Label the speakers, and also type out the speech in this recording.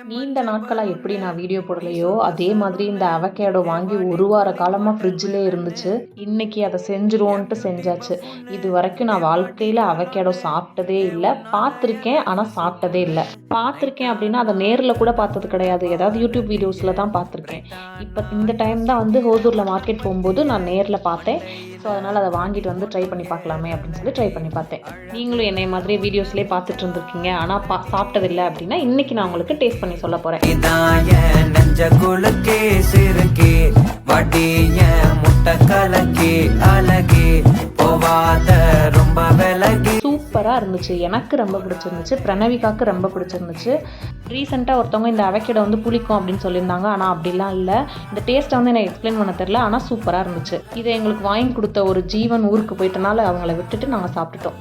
Speaker 1: நீண்ட நாட்களாக எப்படி நான் வீடியோ போடலையோ அதே மாதிரி இந்த அவகேடோ வாங்கி ஒரு வார காலமாக ஃப்ரிட்ஜிலே இருந்துச்சு. இன்றைக்கி அதை செஞ்சுருவோன்ட்டு செஞ்சாச்சு. இது வரைக்கும் நான் வாழ்க்கையில் அவகேடோ சாப்பிட்டதே இல்லை. பார்த்துருக்கேன், ஆனால் சாப்பிட்டதே இல்லை. பார்த்துருக்கேன் அப்படின்னா அதை நேரில் கூட பார்த்தது கிடையாது. ஏதாவது யூடியூப் வீடியோஸில் தான் பார்த்துருக்கேன். இப்போ இந்த டைம் தான் வந்து ஹோசூரில் மார்க்கெட் போகும்போது நான் நேரில் பார்த்தேன். ஸோ அதனால் அதை வாங்கிட்டு வந்து ட்ரை பண்ணி பார்க்கலாமே அப்படின்னு சொல்லி ட்ரை பண்ணி பார்த்தேன். நீங்களும் என்னை மாதிரி வீடியோஸ்லேயே பார்த்துட்டு இருந்திருக்கீங்க, ஆனால் சாப்பிட்டதில்லை அப்படின்னா இன்றைக்கி நான் உங்களுக்கு டேஸ்ட் பண்ணி சொல்ல போகிறேன். சூப்பராக இருந்துச்சு. எனக்கு ரொம்ப பிடிச்சிருந்துச்சு, பிரணவிகாவுக்கு ரொம்ப பிடிச்சிருந்துச்சு. ரீசெண்டாக ஒருத்தவங்க இந்த அவகேடோ வந்து புளிக்கும் அப்படின்னு சொல்லியிருந்தாங்க, ஆனால் அப்படிலாம் இல்லை. இந்த டேஸ்ட்டை வந்து எனக்கு எக்ஸ்பிளைன் பண்ண தெரில, ஆனால் சூப்பராக இருந்துச்சு. இதை எங்களுக்கு வாங்கி கொடுத்த ஒரு ஜீவன் ஊருக்கு போயிட்டனால அவங்கள விட்டுட்டு நாங்கள் சாப்பிட்டுட்டோம்.